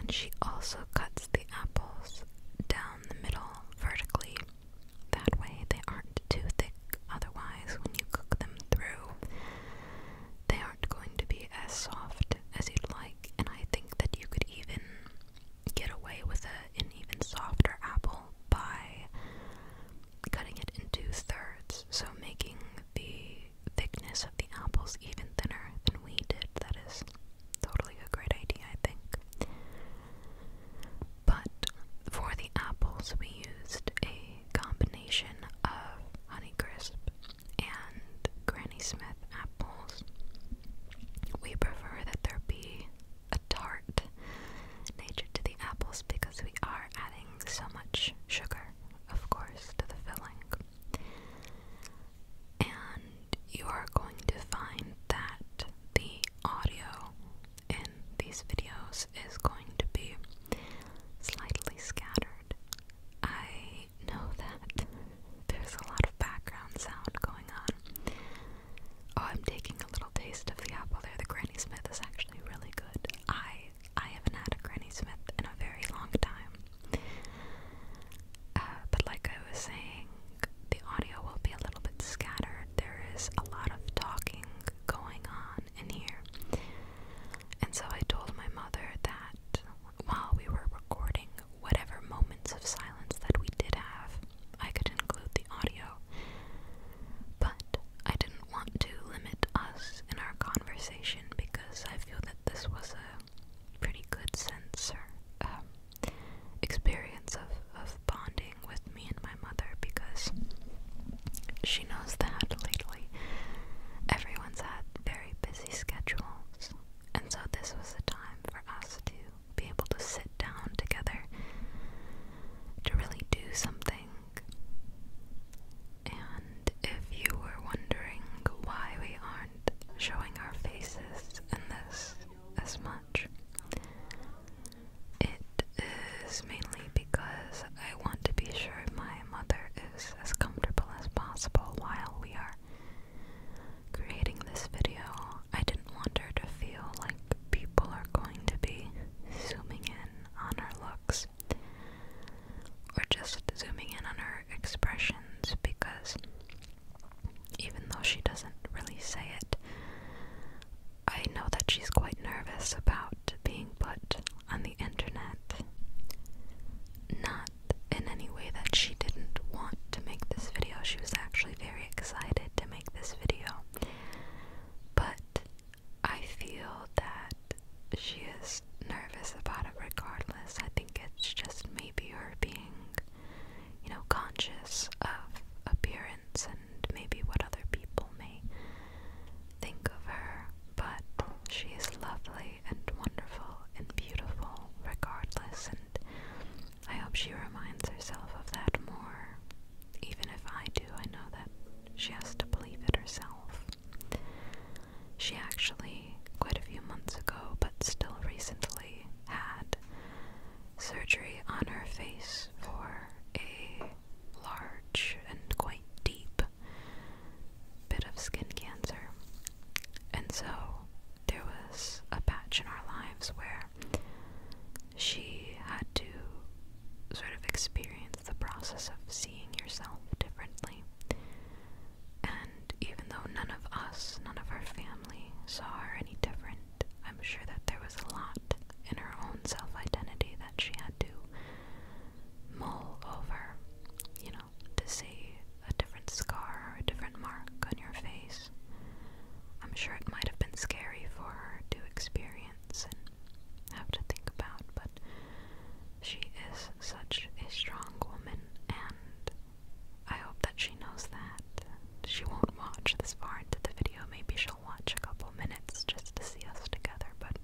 And she also cuts the apples down the middle vertically. That way they aren't too thick. Otherwise, when you cook them through, they aren't going to be as soft as you'd like. And I think that you could even get away with an even softer apple by cutting it into thirds, so making the thickness of the apples even thinner than we did. That is totally a great idea, I think. But for the apples, we used a combination of Honeycrisp and Granny Smith apples. We prefer that there be a tart nature to the apples because we are adding so much sugar, of course, to the filling. And you are going to find that the audio in these videos is going to be slightly scattered. I know that there's a lot of background sound going on. Oh, I'm taking a little taste of the apple there. The Granny Smith is actually really good. I haven't had a Granny Smith in a very long time. But like I was saying, the audio will be a little bit scattered. There is a lot of talking going on in here. And so I told my mother that while we were recording, whatever moments of silence that we did have, I could include the audio. But I didn't want to limit us in our conversation because I feel that this was a pretty good sense or experience of bonding with me and my mother, because she knows that lately everyone's had very busy schedules, and so this was a time for us to be able to sit down together to really do something. And if you were wondering why we aren't showing our faces in this as much, it is mainly because I want to be sure my mother is as comfortable as possible while we are creating this video. I didn't want her to feel like people are going to be zooming in on her looks or just zooming in on her expressions, because even though she doesn't really say it, I know that she's quite nervous about being put on the internet. Not in any way that she didn't want to make this video. She was actually very excited to make this video. But I feel that she is nervous about it regardless. I think it's just maybe her being, conscious of appearance and maybe what other people may think of her. But she is lovely and wonderful and beautiful regardless, and I hope she reminds herself of that more. Even if I do, I know that she has to believe it herself. She actually, quite a few months ago, but still recently, had surgery on her face for a large and quite deep bit of skin cancer. And so there was a patch in our lives where she had to sort of experience the process of seeing yourself differently. And even though none of our family saw her any different, I'm sure that there was a lot in her own self-identity that she had to mull over, to see a different scar or a different mark on your face. I'm sure it might have been scary for her to experience and have to think about, but she is such a strong woman, and I hope that she knows that. She won't watch this far into the video. Maybe she'll watch a couple minutes just to see us together, but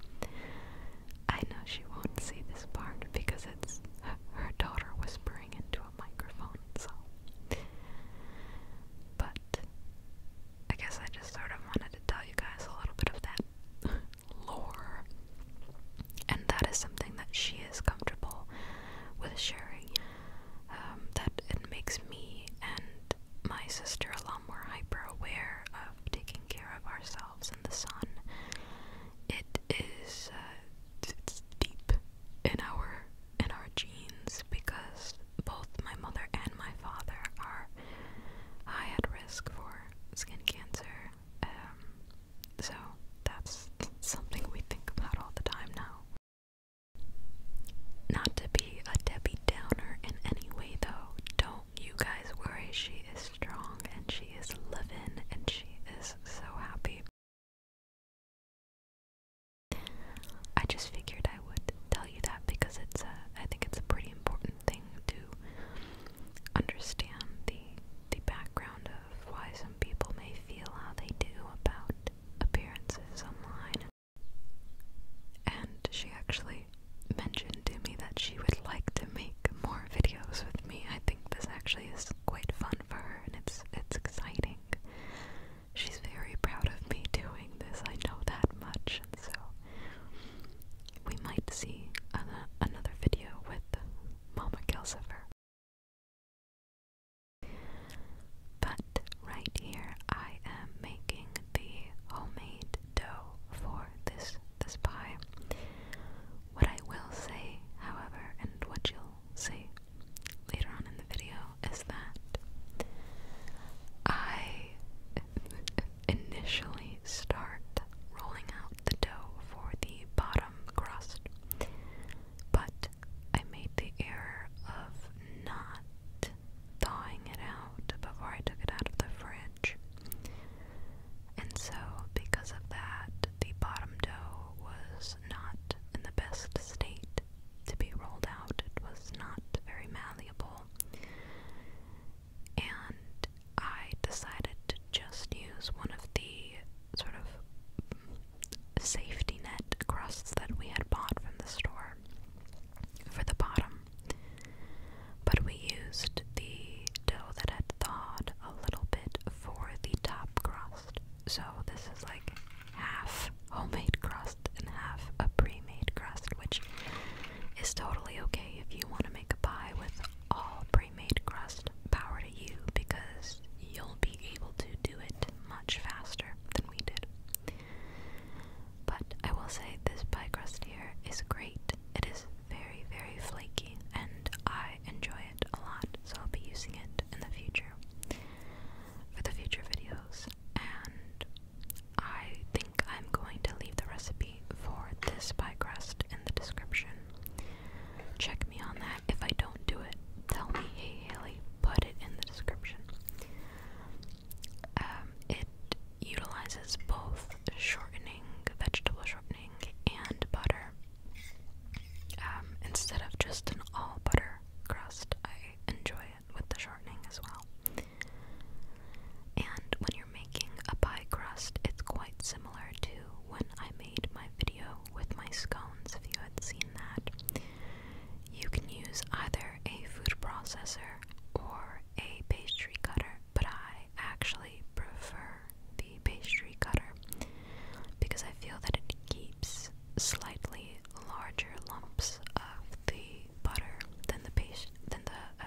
larger lumps of the butter than the paste, than the,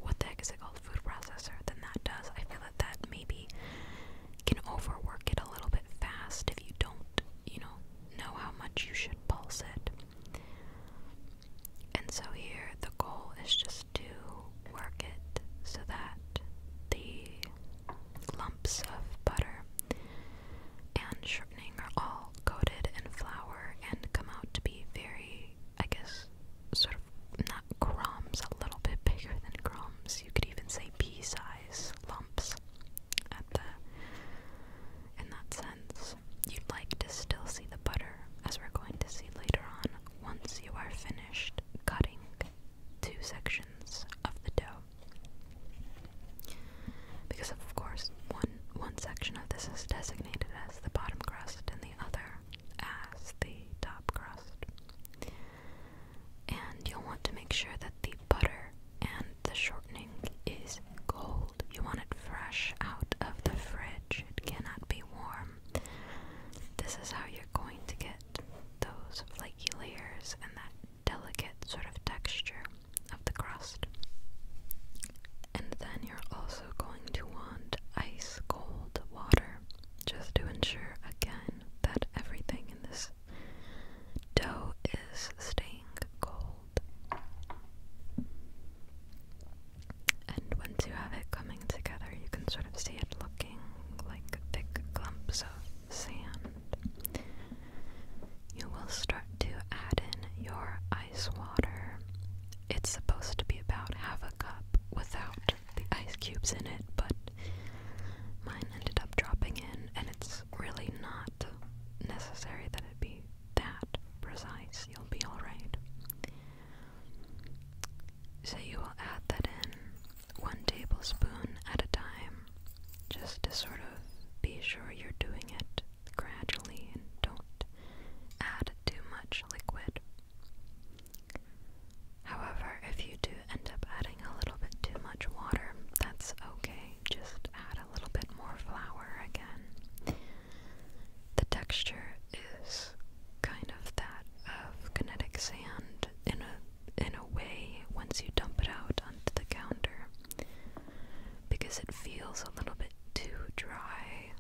what the heck is it called, food processor, than that does. I feel that maybe can overwork it a little bit fast if you don't, know how much you should pulse it. And so here, the goal is just to work it so that the lumps of butter and shortening are all coated in flour and come out to be very, I guess, sort of not crumbs, a little bit bigger than crumbs. You could even say pea-size lumps in that sense. You'd like to still see the butter, as we're going to see later on, once you are finished cutting 2 sections of the dough. Because of course, one section of this is designated as the bottom crust and the other as the top crust. And you'll want to make sure that the butter and the shortening is cold. You want it fresh out of the fridge. It cannot be warm. This is how you're going to get those flaky layers and that delicate sort of texture of the crust. And then you're also going to want ice cold water, just to ensure again that everything in this dough is staying cold. And once you have it coming together, you can sort of see it looking like thick clumps of sand. You will start to add in your ice water. It's supposed to be about half a cup without the ice cubes in it, but mine ended up dropping in, and it's really not necessary that it be that precise. You'll be alright. So you will add that in 1 tablespoon at a time, just to sort of be sure you're doing it gradually and don't add too much liquid. However, if you do end up adding a little bit too much water, that's okay. Just add a little bit more flour again. The texture is kind of that of kinetic sand in a way once you dump it out onto the counter, because it feels a little bit too dry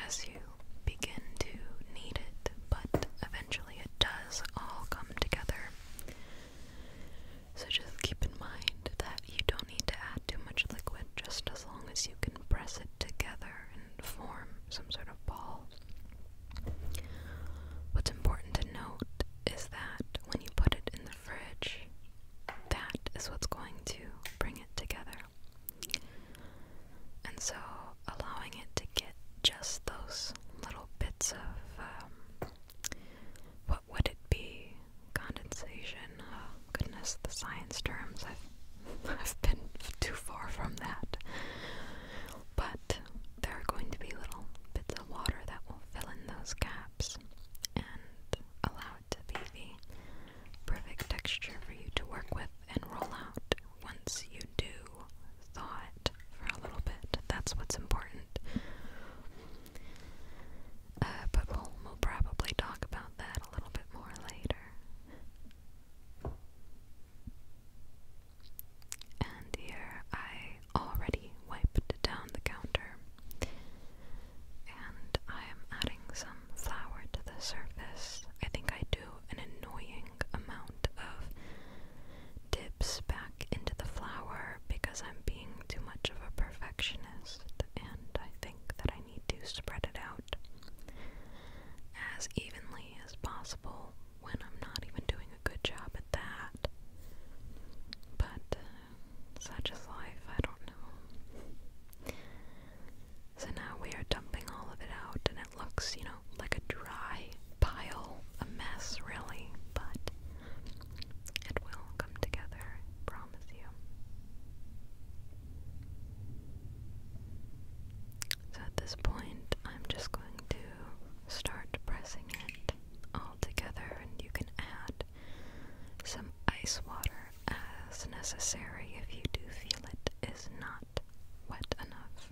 as you begin to knead it, but eventually it does all come together. So just keep in mind that you don't need to add too much liquid, just as long as you can press it together and form some sort of ball. What's important to note is that when you put it in the fridge, that is what's going to bring it together. And so allowing it to get just those little bits of, what would it be? Condensation. Oh, goodness, the science terms. I've been too far from that. But there are going to be little bits of water that will fill in those gaps and allow it to be the perfect texture for you to work with and roll out once you do thaw it for a little bit. That's what's important. But we'll probably talk about that a little bit more later. And here I already wiped down the counter, and I am adding some flour to the surface. I think I do an annoying amount of dips back into the flour because I'm being too much of a perfectionist, and I think that I need to spread it out as evenly as possible when I'm not even doing a good job at that. But such is life, I don't know. So now we are dumping all of it out, and it looks, like a dry pile, a mess really, but it will come together, I promise you. So at this point, I'm just going to start pressing it all together, and you can add some ice water as necessary if you do feel it is not wet enough.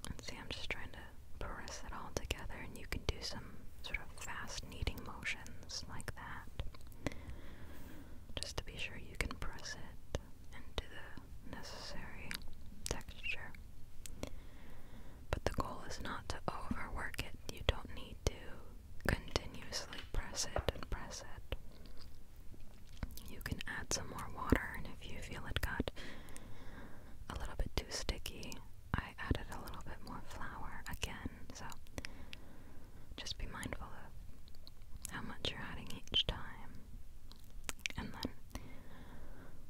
And see, I'm just trying to press it all together, and you can some sort of fast kneading motions like that, just to be sure you can press it into the necessary texture. But the goal is not to overwork it. You don't need to continuously press it and press it. You can add some more water, and if you feel it got a little bit too sticky, I added a little bit more flour again, so just be mindful of how much you're adding each time. And then,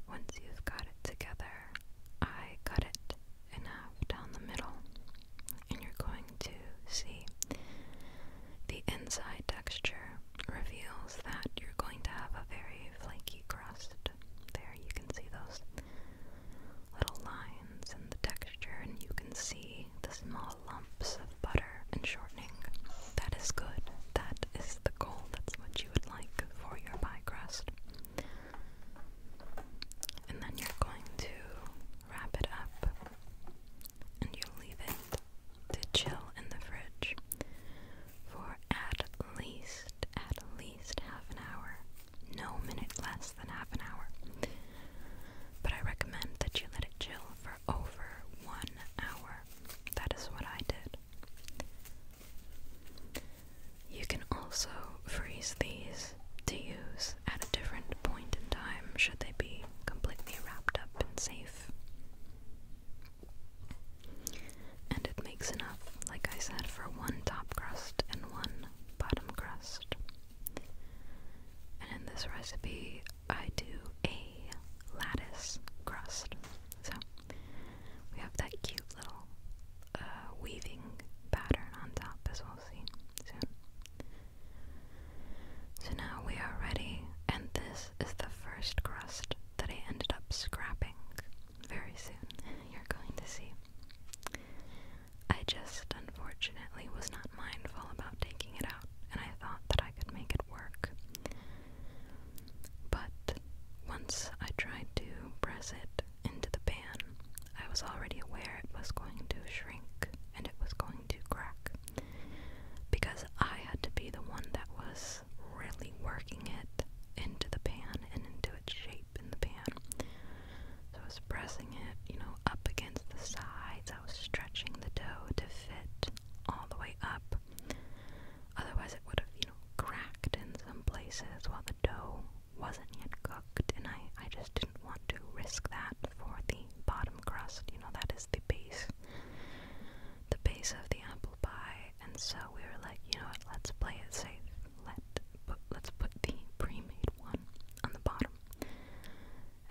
once you've got it together, I cut it in half down the middle, and you're going to see the inside texture reveals that you're going to have a very flaky crust. There you can see those little lines in the texture, and you can see the small lumps of butter and shortening. That is good. That is the goal. That's what you would like for your pie crust. And then you're going to wrap it up, and you'll leave it to chill in the fridge for at least half an hour. No minute less than half an hour. But I recommend that you let it chill for over 1 hour. That is what I did. You can also freeze these to use at a different point in time should they be completely wrapped up and safe. And it makes enough, like I said, for 1 top crust and 1 bottom crust. And in this recipe, I do a lattice crust. So we have that cute little weaving pattern on top, as we'll see soon. So now we are ready, and this is the first crust that I ended up scrapping very soon. You're going to see. I just unfortunately was not mindful about taking it out, and I thought that I could make it work. But once I tried to press it into the pan, I was already aware it was going to shrink and it was going to crack, because I had to be the one that was really working it into the pan and into its shape in the pan. So I was pressing it, up against the sides. I was stretching the dough to fit all the way up. Otherwise it would have, cracked in some places while the dough wasn't yet cooked, and I just didn't want to risk that for the bottom crust. That is the base of the apple pie. And so we were like, what, let's play it safe. Let's put the pre-made one on the bottom,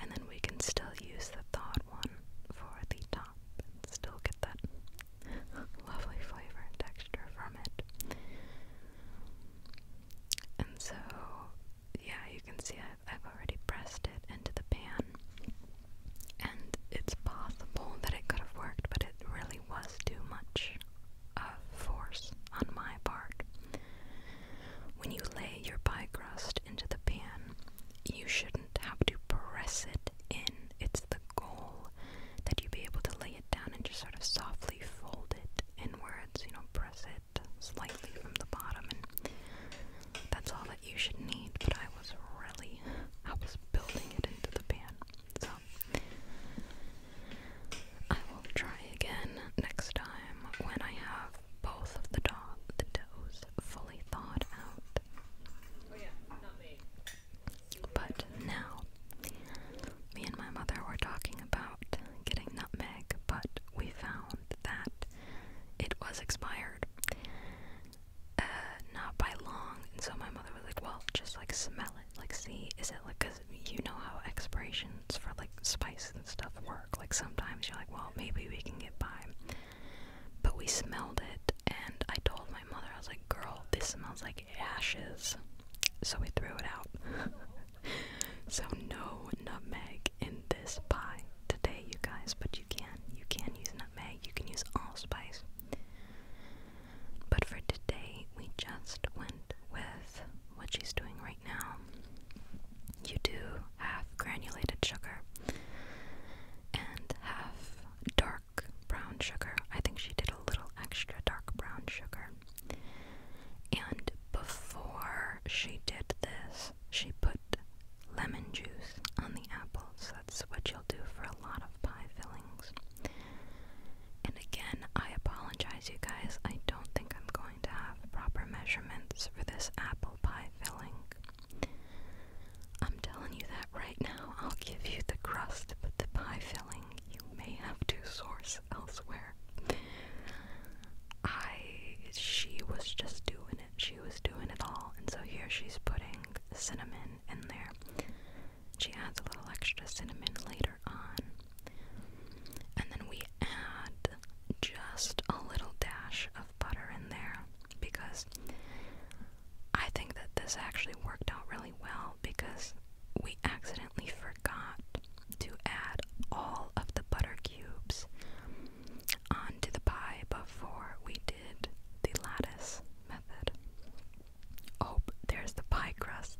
and then we can still use the thawed one for the top and still get that lovely flavor and texture from it. And so, yeah, you can see I've already pressed it into the pan, and it's possible that it could have worked, but it really was too much force on my part. When you lay your pie crust into the pan, you shouldn't have to press it in. It's the goal that you be able to lay it down and just sort of softly fold it inwards, press it slightly from the bottom, and that's all that you should need. But I was building it into the pan, so I will try again next time when I have both of the doughs fully thawed out. Oh yeah, not me. But now, me and my mother were talking about getting nutmeg, but we found that it was expired. Not by long, and so my mother was like, well, just smell it, see, is it cause you know how expirations for spice and stuff work, sometimes you're like, well, maybe we can get by. But we smelled it, and I told my mother, I was like, girl, this smells like ashes. So we threw it out. So no nutmeg in this pie today, you guys, but you can use nutmeg, you can use allspice. But for today, we just went with what she's doing right now. You do half granulated sugar and half dark brown sugar. I think she did a little extra dark brown sugar. measurements for this apple pie filling. I'm telling you that right now. I'll give you the crust, but the pie filling you may have to source elsewhere. She was just doing it. She was doing it all. And so here she's putting cinnamon in there. She adds a little extra cinnamon later on. And then we add just a little dash of butter in there because I think that this actually worked out really well because we accidentally forgot to add all of the butter cubes onto the pie before we did the lattice method. Oh, there's the pie crust.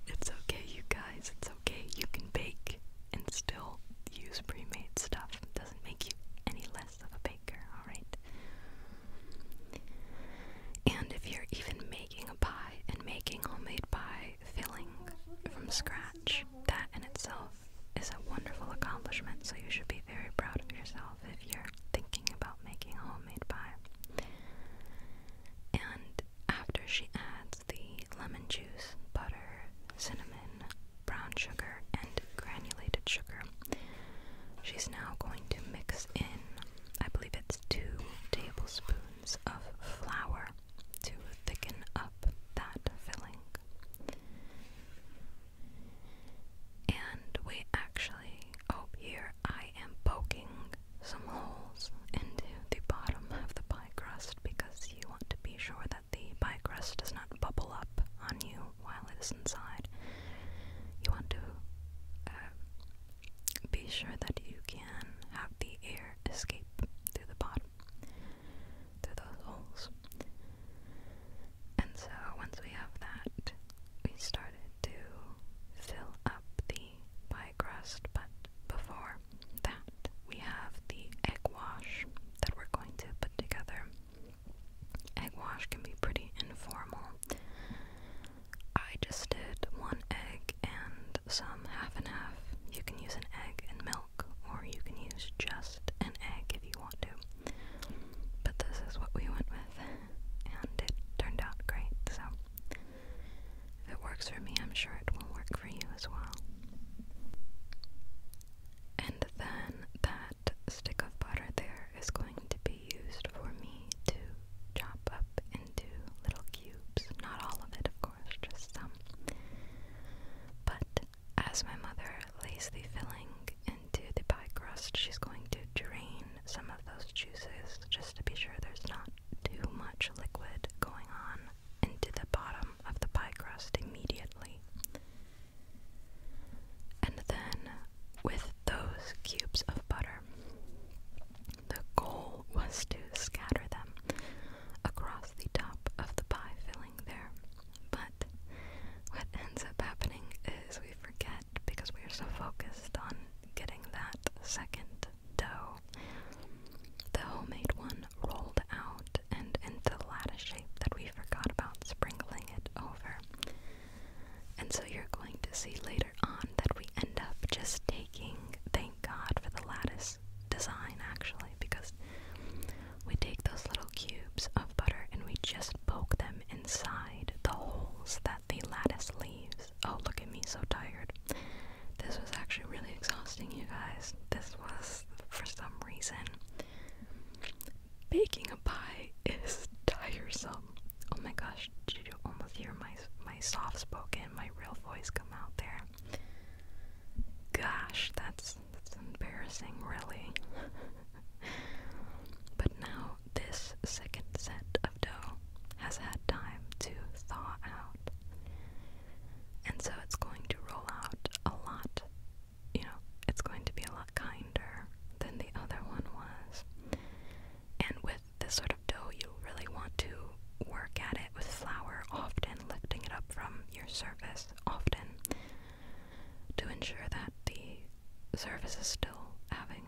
It's okay, you guys. It's okay. You can bake and still use pre-made stuff. It doesn't make you any less of a baker, alright? And if you're even making a pie and making homemade pie filling from scratch, that in itself is a wonderful accomplishment, so you should be very proud of yourself if you're thinking about making a homemade pie. And after she adds the lemon juice, butter, cinnamon, brown sugar, and granulated sugar, she's now going to mix in, I believe it's 2 tablespoons of flour to thicken up that filling. And we actually, here I am poking some holes into the bottom of the pie crust because you want to be sure that the pie crust does not bubble up on you while it is inside. You want to be sure that you can have the air escape through the bottom, through those holes. And so once we have that, we started to fill up the pie crust, but before that, we have the egg wash that we're going to put together. Egg wash can be pretty informal. I just did 1 egg and some half and half. You can use an egg and milk, or you can use just an egg if you want to. But this is what we went with, and it turned out great, so if it works for me, I'm sure it will work for you as well. And then that stick of butter there is going to be used for me to chop up into little cubes. Not all of it, of course, just some. But as my mother lays the filling into the pie crust, she's going to drain some of those juices just to be sure there's not too much liquid going on into the bottom of the pie crust immediately. And then with those cubes of butter, the goal was to scatter them across the top of the pie filling there. But what ends up happening is we forget, because we are so focused on getting that second dough, the homemade one rolled out and into the lattice shape that we forgot about sprinkling it over. And so you're going to see later on that we end up just taking, thank God for the lattice design actually, because we take those little cubes of butter and we just poke them inside the holes that the lattice leaves. Oh, look at me, so tired. This was actually really exhausting, you guys. This was, for some reason, baking a pie is tiresome. Oh my gosh, did you almost hear my soft-spoken, my real voice come out there? Gosh, that's embarrassing, really. But now this second set of dough has had time to thaw out. And so it's going to roll out a lot, it's going to be a lot kinder than the other one was. And with this sort of dough, you really want to work at it with flour often, lifting it up from your surface often to ensure that the surface is still having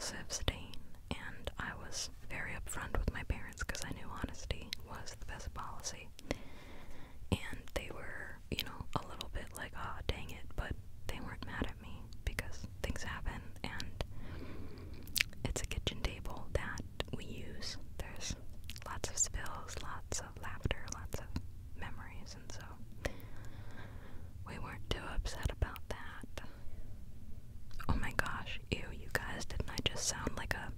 massive stain, and I was very upfront with my parents because I knew honesty was the best policy. And they were, you know, a little bit like, ah, dang it, but they weren't mad at me because things happen, and it's a kitchen table that we use. There's lots of spills, lots of laughter, lots of memories, and so we weren't too upset about that. Oh my gosh, ew, you guys, didn't I just sound like a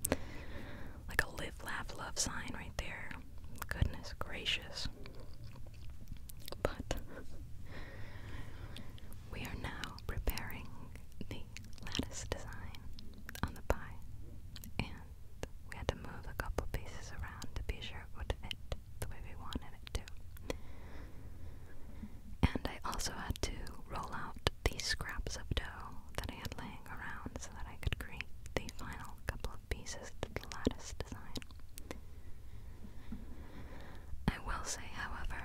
live, laugh, love sign right there? Goodness gracious. But we are now preparing the lattice design on the pie, and we had to move a couple pieces around to be sure it would fit the way we wanted it to. And I also had to roll out the scraps of dough that I had laying around so that I could create the final couple of pieces to the lattice design. I will say, however,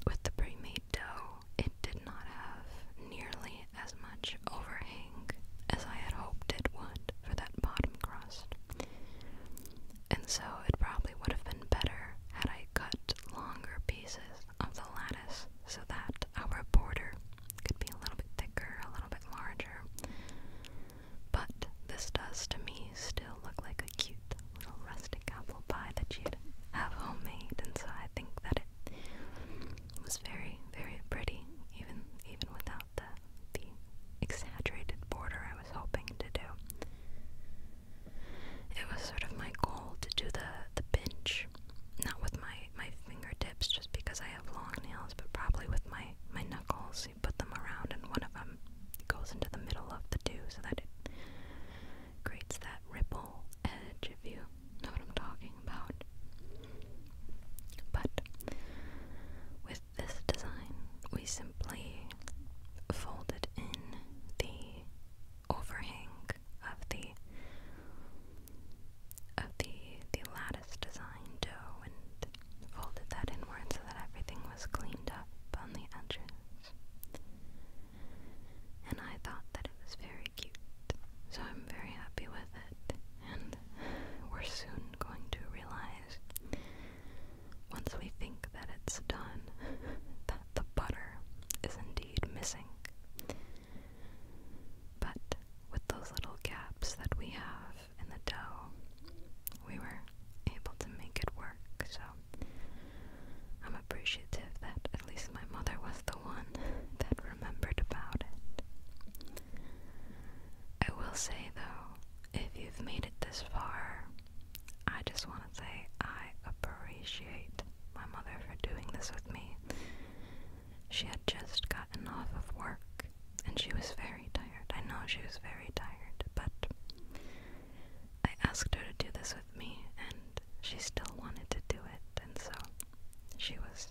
with the pre-made dough, it did not have nearly as much overhang as I had hoped it would for that bottom crust. And so it probably would have been better had I cut longer pieces of the lattice so that our border could be a little bit thicker, a little bit larger. But this does, to me, still look like a cute little rustic apple pie that you'd have homemade, and so I think that it was very, very pretty, even without the exaggerated border I was hoping to do. It was sort of my goal to do the pinch, not with my fingertips, just because I have long nails, but probably with my knuckles. You put them around, and one of them goes into the middle of the two so that it creates that ripple edge, if you know what I'm talking about. But with this design, we simply folded in the overhang of the lattice design dough and folded that inward so that everything was cleaned up on the edges. And I thought that it was very cute, so I'm very happy with it, and we're soon going to realize, once we think that it's done, that the butter is indeed missing. But with those little gaps that we have in the dough, we were able to make it work, so I'm appreciative that at least my mother was the one that remembered about it. I will say, though, if you've made it this far, I just want to say I appreciate my mother for doing this with me. She had just gotten off of work, and she was very tired. I know she was very tired, but I asked her to do this with me, and she still wanted to do it, and so she was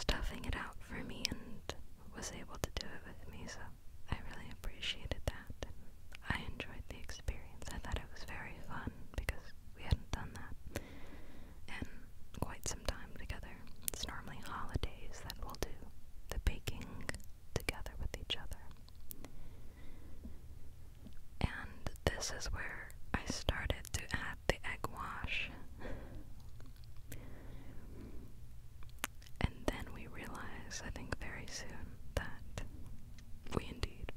toughing it out for me and was able to do it with me, so I really appreciated that, and I enjoyed the experience. I thought it was very fun because we hadn't done that in quite some time together. It's normally holidays that we'll do the baking together with each other. And this is where I started to add the egg wash. And then we realized, I think very soon, that we indeed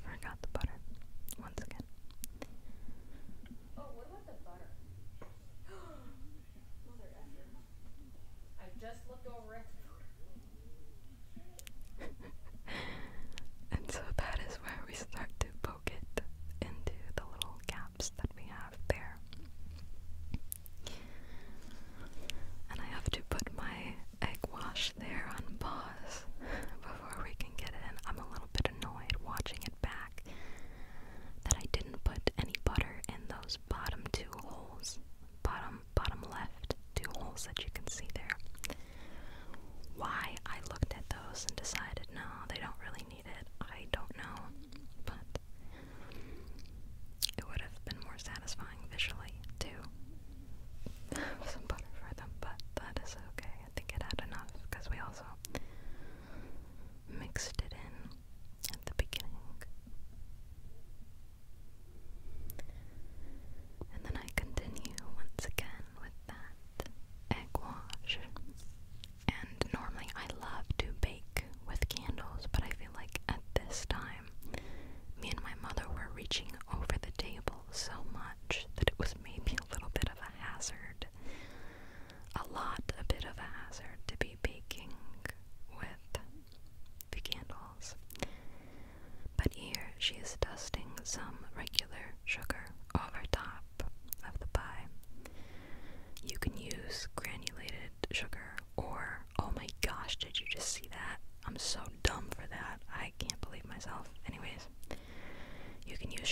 forgot the butter once again. Oh, what about the butter? Mother effer. I just looked over it. And so that is where we start to poke it into the little gaps that we have there. And I have to put my egg wash there on pause before we can get in. I'm a little bit annoyed watching it back that I didn't put any butter in those bottom two holes. Bottom left two holes that you can see there. Why I looked at those and decided, no, they don't really need it, I don't know. But it would have been more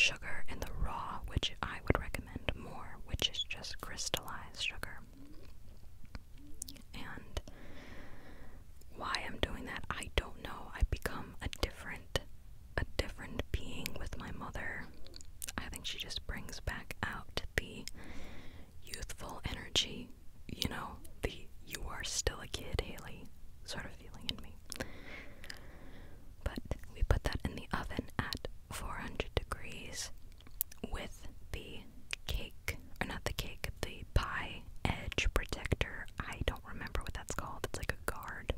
sugar in the raw, which I would recommend more, which is just crystallized sugar. And why I'm doing that, I don't know. I become a different being with my mother. I think she just brings back out the youthful energy, you know, the you are still a kid, Haley sort of feeling in me. But we put that in the oven at 400 degrees with the cake, or not the cake, the pie edge protector. I don't remember what that's called. It's like a guard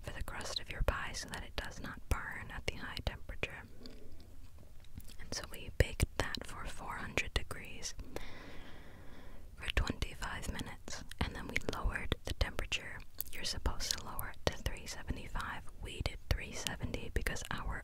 for the crust of your pie so that it does not burn at the high temperature. And so we baked that for 400 degrees for 25 minutes, and then we lowered the temperature. You're supposed to lower it to 375. We did 370 because our